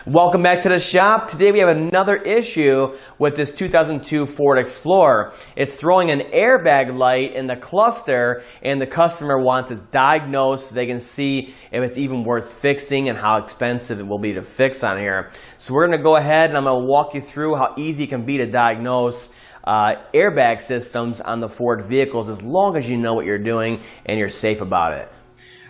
Welcome back to the shop. Today we have another issue with this 2002 Ford Explorer. It's throwing an airbag light in the cluster, and the customer wants it diagnosed so they can see if it's even worth fixing and how expensive it will be to fix on here. So we're going to go ahead and I'm going to walk you through how easy it can be to diagnose airbag systems on the Ford vehicles, as long as you know what you're doing and you're safe about it.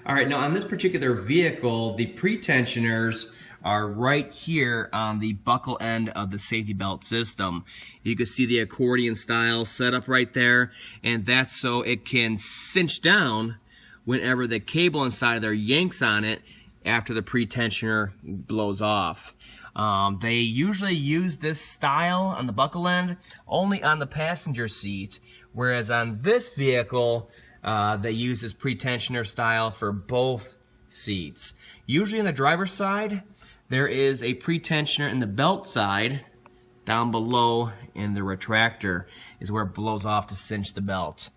All right, now on this particular vehicle, the Pretensioners are right here on the buckle end of the safety belt system. You can see the accordion style setup right there, and that's so it can cinch down whenever the cable inside of there yanks on it after the Pretensioner blows off. They usually use this style on the buckle end only on the passenger seat, whereas on this vehicle they use this Pretensioner style for both seats. Usually on the driver's side, there is a Pretensioner in the belt side. Down below in the retractor is where it blows off to cinch the belt.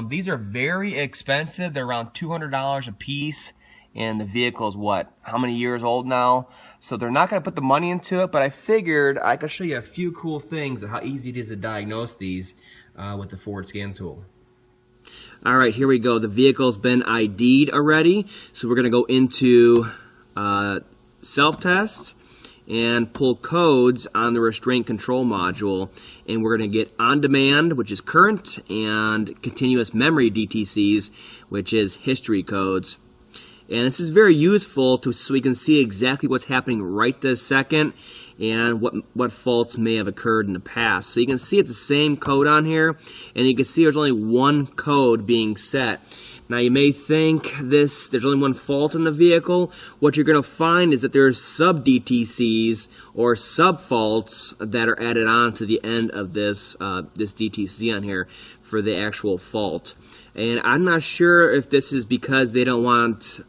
These are very expensive. They're around $200 a piece, and the vehicle is how many years old now? So they're not going to put the money into it, but I figured I could show you a few cool things of how easy it is to diagnose these with the Ford scan tool. All right, here we go. The vehicle's been ID'd already, so we're going to go into self-test and pull codes on the restraint control module, and we're going to get on demand, which is current, and continuous memory DTCs, which is history codes. And this is very useful so we can see exactly what's happening right this second and what faults may have occurred in the past. So you can see it's the same code on here, and you can see there's only one code being set. Now you may think there's only one fault in the vehicle. What you're going to find is that there's sub-DTCs or sub-faults that are added on to the end of this DTC on here for the actual fault. And I'm not sure if this is because they don't want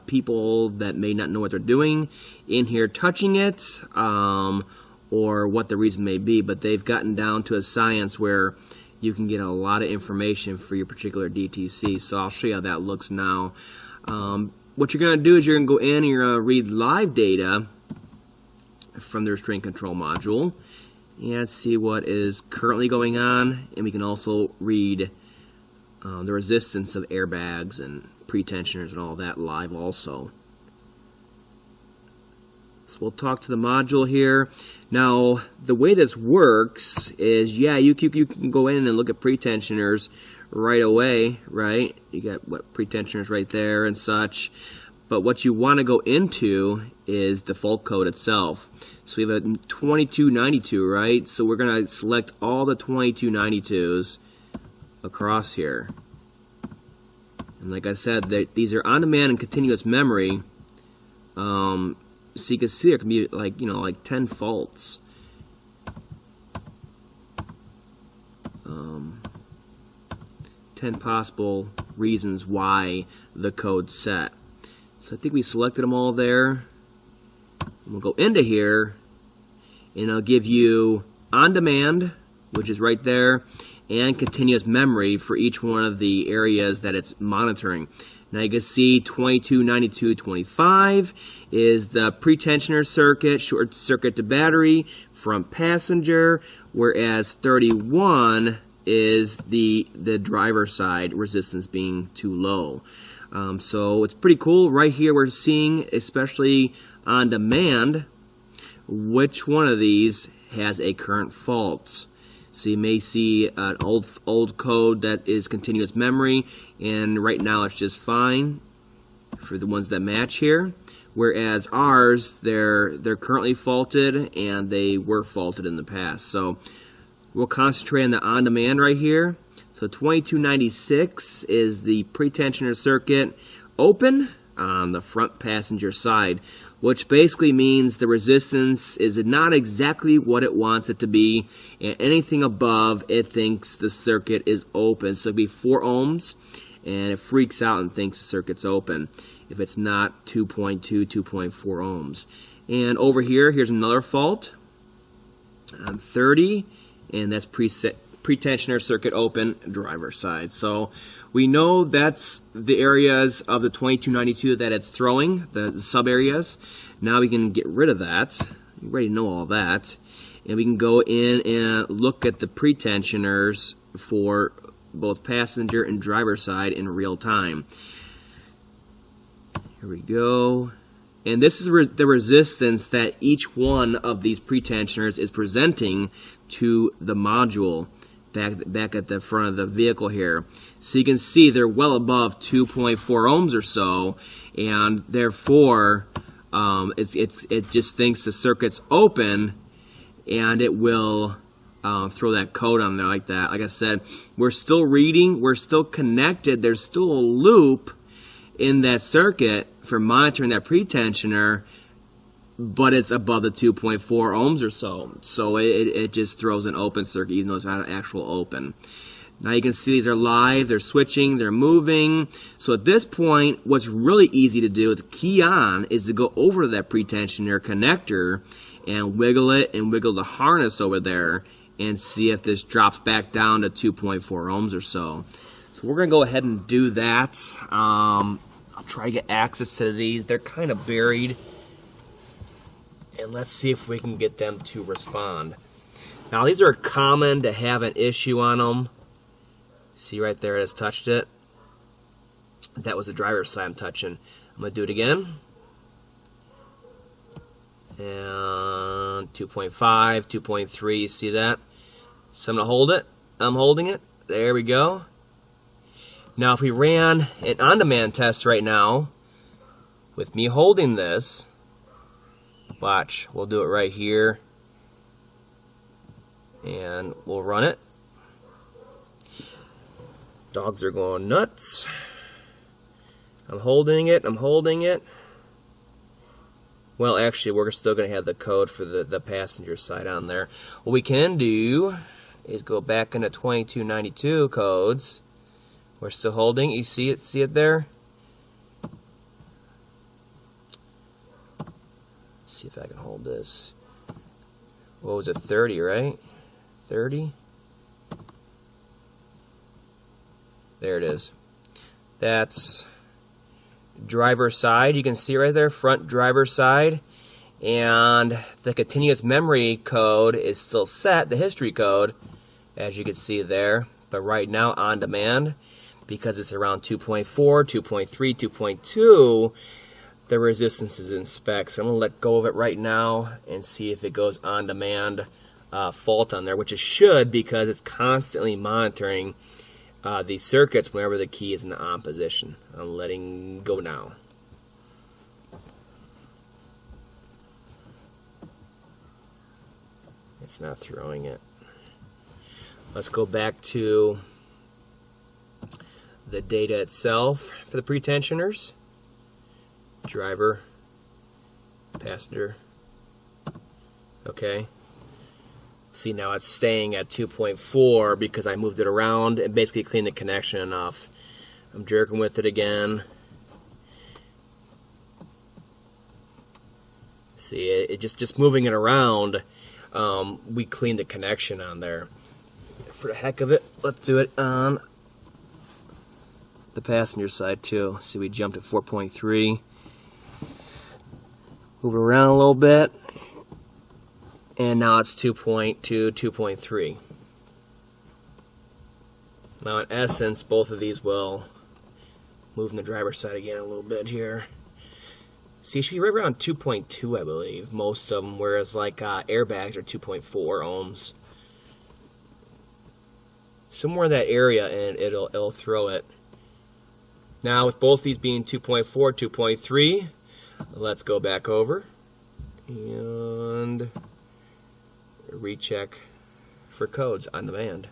people that may not know what they're doing in here touching it, or what the reason may be, but they've gotten down to a science where you can get a lot of information for your particular DTC. So I'll show you how that looks now. What you're going to do is you're going to go in and you're going to read live data from the restraint control module and see what is currently going on, and we can also read the resistance of airbags and Pretensioners and all that live also. So we'll talk to the module here. Now, the way this works is, yeah, you can go in and look at Pretensioners right away, right? You got Pretensioners right there and such. But what you want to go into is the fault code itself. So we have a 2292, right? So we're going to select all the 2292s across here. And like I said, these are on-demand and continuous memory. So you can see there can be like 10 faults. 10 possible reasons why the code's set. So I think we selected them all there. And we'll go into here, and I'll give you on demand, which is right there, and continuous memory for each one of the areas that it's monitoring. Now you can see 229225 is the Pretensioner circuit, short circuit to battery, front passenger, whereas 31 is the driver side resistance being too low. So it's pretty cool. Right here we're seeing, especially on demand, which one of these has a current fault. So you may see an old code that is continuous memory, and right now it's just fine for the ones that match here. Whereas ours, they're currently faulted, and they were faulted in the past. So we'll concentrate on the on-demand right here. So 2296 is the Pretensioner circuit open on the front passenger side, which basically means the resistance is not exactly what it wants it to be, and anything above, it thinks the circuit is open. So it'd be 4 ohms, and it freaks out and thinks the circuit's open if it's not 2.2, 2.4 ohms. And over here, here's another fault on 30, and that's Pretensioner circuit open driver side. So we know that's the areas of the 2292 that it's throwing, the sub areas. Now we can get rid of that. You already know all that. And we can go in and look at the pretensioners for both passenger and driver side in real time. Here we go. And this is the resistance that each one of these pretensioners is presenting to the module back at the front of the vehicle here. So you can see they're well above 2.4 ohms or so, and therefore it just thinks the circuit's open, and it will throw that code on there like that. Like I said, we're still reading, we're still connected, there's still a loop in that circuit for monitoring that pretensioner, but it's above the 2.4 ohms or so. So it just throws an open circuit, even though it's not an actual open. Now you can see these are live, they're switching, they're moving. So at this point, what's really easy to do with the key on is to go over to that pretensioner connector and wiggle it and wiggle the harness over there and see if this drops back down to 2.4 ohms or so. So we're going to go ahead and do that. I'll try to get access to these. They're kind of buried. And let's see if we can get them to respond. Now these are common to have an issue on them. See right there, it has touched it. That was the driver's side I'm touching. I'm going to do it again. And 2.5, 2.3, you see that? So I'm going to hold it. I'm holding it. There we go. Now if we ran an on-demand test right now, with me holding this, watch, we'll do it right here. And we'll run it. Dogs are going nuts. I'm holding it, I'm holding it. Well, actually, we're still going to have the code for the passenger side on there. What we can do is go back into 2292 codes. We're still holding. You see it there? See if I can hold this. What was it, 30, right? 30? There it is. That's driver side. You can see right there, front driver side. And the continuous memory code is still set, the history code, as you can see there. But right now, on demand, because it's around 2.4, 2.3, 2.2, the resistance is in spec. So I'm going to let go of it right now and see if it goes on demand fault on there, which it should, because it's constantly monitoring these circuits whenever the key is in the on position. I'm letting go now. It's not throwing it. Let's go back to the data itself for the pretensioners. Driver, passenger. Okay. See, now it's staying at 2.4 because I moved it around and basically cleaned the connection enough. I'm jerking with it again. See, it just moving it around, we cleaned the connection on there. For the heck of it, let's do it on the passenger side too. See, we jumped at 4.3. Move it around a little bit. And now it's 2.2, 2.3. Now in essence, both of these will move in the driver's side again a little bit here. See, it should be right around 2.2, I believe, most of them, whereas like airbags are 2.4 ohms. Somewhere in that area, and it'll throw it. Now with both these being 2.4, 2.3, let's go back over and recheck for codes on demand.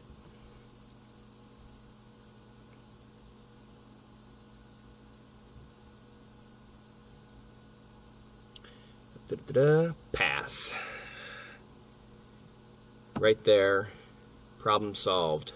Pass. Right there. Problem solved.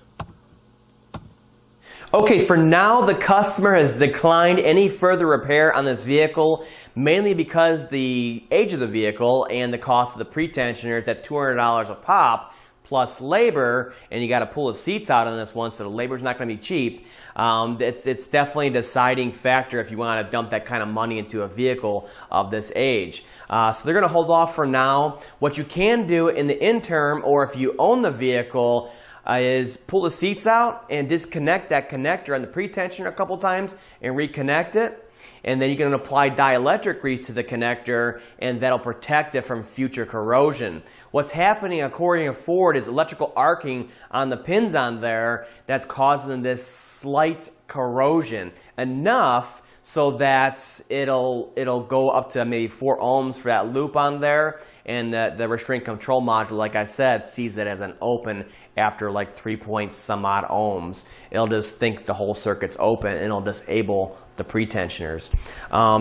Okay, for now, the customer has declined any further repair on this vehicle, mainly because the age of the vehicle and the cost of the pretensioners at $200 a pop plus labor, and you got to pull the seats out on this one, so the labor's not going to be cheap. It's definitely a deciding factor if you want to dump that kind of money into a vehicle of this age. So they're going to hold off for now. What you can do in the interim, or if you own the vehicle, is pull the seats out and disconnect that connector on the pretensioner a couple times and reconnect it. And then you can apply dielectric grease to the connector, and that'll protect it from future corrosion. What's happening, according to Ford, is electrical arcing on the pins on there that's causing this slight corrosion. Enough so that it'll go up to maybe 4 ohms for that loop on there, and the restraint control module, like I said, sees it as an open after like 3 point some odd ohms. It'll just think the whole circuit's open, and it'll disable the pretensioners.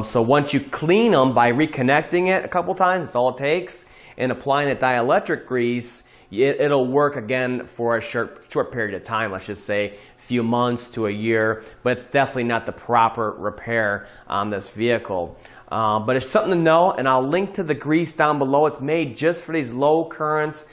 So once you clean them by reconnecting it a couple times, that's all it takes, and applying the dielectric grease, it'll work again for a short period of time, let's just say a few months to a year, but it's definitely not the proper repair on this vehicle. But it's something to know, and I'll link to the grease down below. It's made just for these low current,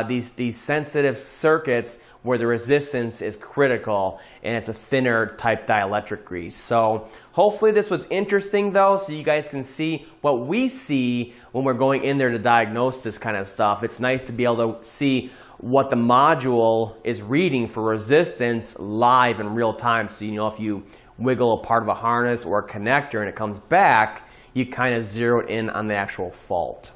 these sensitive circuits where the resistance is critical, and it's a thinner type dielectric grease. So hopefully this was interesting though, so you guys can see what we see when we're going in there to diagnose this kind of stuff. It's nice to be able to see what the module is reading for resistance live in real time, so you know if you wiggle a part of a harness or a connector and it comes back, you kind of zero in on the actual fault.